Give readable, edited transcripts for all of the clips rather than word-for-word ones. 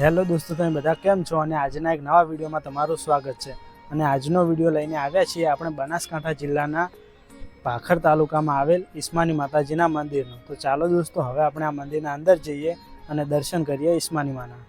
Hello દોસ્તો, તમે બધા કેમ છો? અને આજના એક નવા વિડીયોમાં તમારું સ્વાગત છે। અને આજનો વિડીયો લઈને આવ્યા છીએ આપણે બનાસકાંઠા જિલ્લાના ભાખર તાલુકામાં આવેલ ઈસ્માની માતાજીના મંદિરનો। તો ચાલો દોસ્તો, હવે આપણે આ મંદિરના અંદર જઈએ અને દર્શન કરીએ ઈસ્માની માના।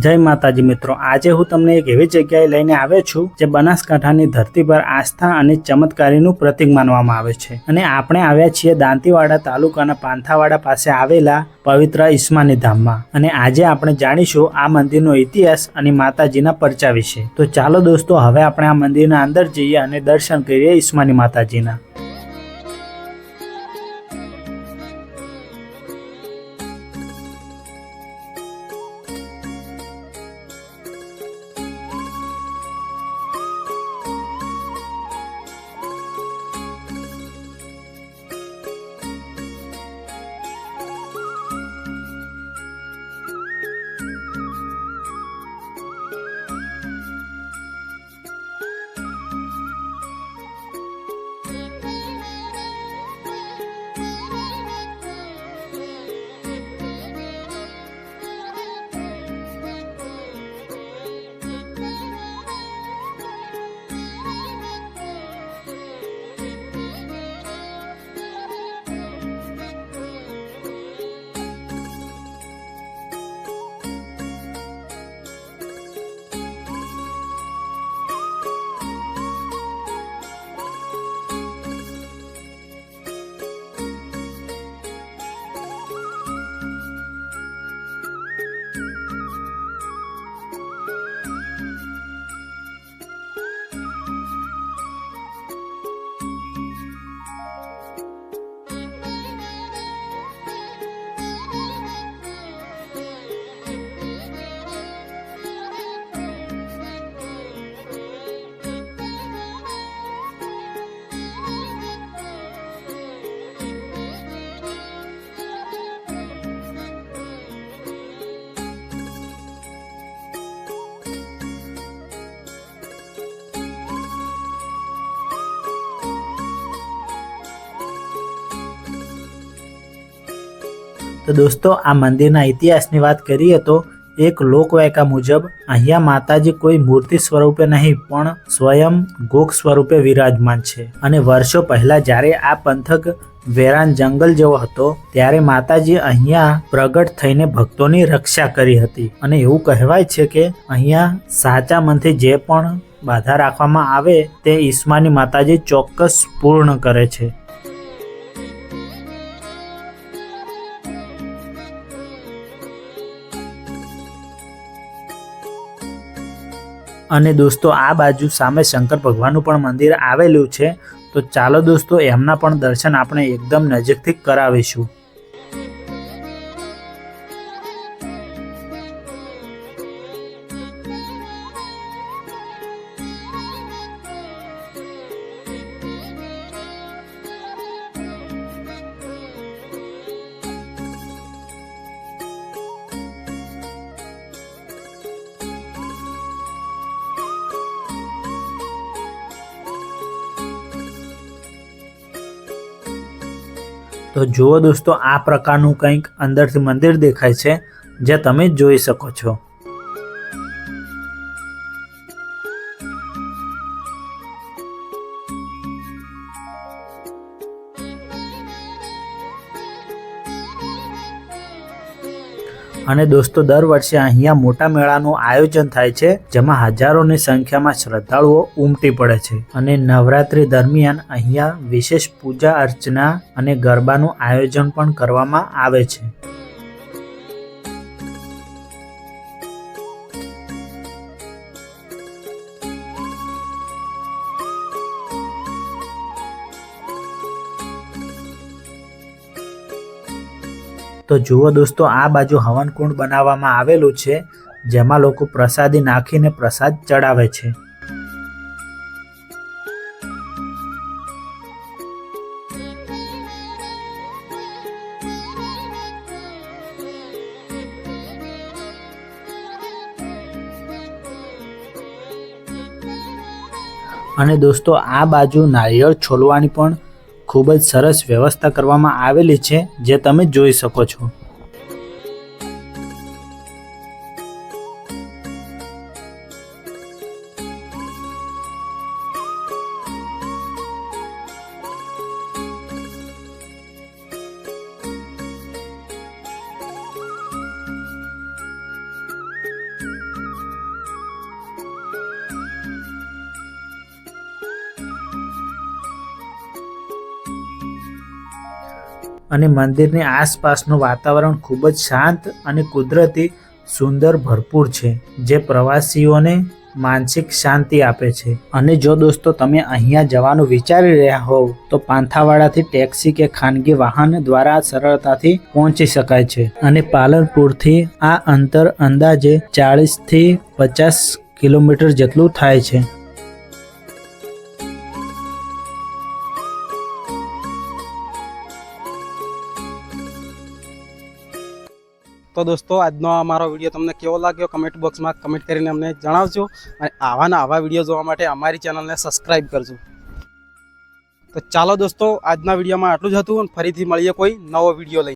जय माताजी मित्रों, आज हूँ तमने एक एवी जग्याए लईने आव्यो छुं जे बनासकांठानी धरती पर आस्था अने चमत्कारीनुं प्रतीक मानवामां आवे छे। अने आपणे आव्या छीए दांतीवाड़ा तालुकाना पांथावाड़ा पासे आवेला पवित्र ईस्मानी धाममां। अने आजे आपणे जाणीशुं आ मंदिरनो इतिहास अने माताजीना परचा विषे। तो चालो दोस्तों, हवे आपणे आ मंदिરના अंदर जईए अने दर्शन करीए ईस्मानी माताजीना। तो दोस्तों, आ मंदिरना इतिहासनी बात करिए तो एक लोकवायका मुजब अहींया माताजी कोई मूर्ति स्वरूपे नहीं पण स्वयं गोख स्वरूपे विराजमान छे। अने वर्षो पहला ज्यारे आ पंथक वेरान जंगल जेवो हतो त्यारे माताजी अहींया प्रगट थईने भक्तोनी रक्षा करी हती। अने एवुं कहेवाय छे के अहींया साचा मनथी जे पण बाधा राखवामां आवे ते ईस्मानी माताजी चोक्कस पूर्ण करे छे। अने दोस्तों, आ बाजू सामे शंकर भगवाननुं पण मंदिर आवेलुं छे। तो चालो दोस्तों, एमना पण दर्शन आपणे एकदम नजीकथी करावीशुं। तो जुओ दोस्तों, आ प्रकारનું કંઈક અંદરથી મંદિર દેખાય છે જે તમે જોઈ શકો છો। અને દોસ્તો, દર વર્ષે અહીંયા મોટા મેળાનું આયોજન થાય છે જેમાં હજારોની સંખ્યામાં શ્રદ્ધાળુઓ ઉમટી પડે છે। અને નવરાત્રી દરમિયાન અહીંયા વિશેષ પૂજા અર્ચના અને ગરબાનું આયોજન પણ કરવામાં આવે છે। तो जुओ दोस्तों, आ बाजू हवन कुंड बनाववामां आवेलुं छे જેમાં લોકો પ્રસાદી નાખીને પ્રસાદ ચડાવે છે. અને દોસ્તો આ બાજુ નારિયેળ છોલવાની પણ ખૂબ જ સરસ વ્યવસ્થા કરવામાં આવેલી છે, જે તમે જોઈ શકો છો. અને મંદિરની આસપાસનું વાતાવરણ ખૂબ જ શાંત અને કુદરતી સુંદર ભરપૂર છે, જે પ્રવાસીઓને માનસિક શાંતિ આપે છે. અને જો દોસ્તો તમે અહીંયા જવાનું વિચારી રહ્યા હોવ તો પાંથાવાડાથી ટેક્સી કે ખાનગી વાહન દ્વારા સરળતાથી પહોંચી શકાય છે. અને પાલનપુરથી આ અંતર અંદાજે 40 થી 50 કિલોમીટર જેટલું થાય છે. તો દોસ્તો આજનો અમારો વિડીયો તમને કેવો લાગ્યો કમેન્ટ બોક્સમાં કમેન્ટ કરીને અમને જણાવજો. અને આવા વિડીયો જોવા માટે અમારી ચેનલને સબસ્ક્રાઈબ કરજો. તો ચાલો દોસ્તો, આજના વિડીયોમાં આટલું જ હતું. ફરીથી મળીએ કોઈ નવો વિડીયો લઈને.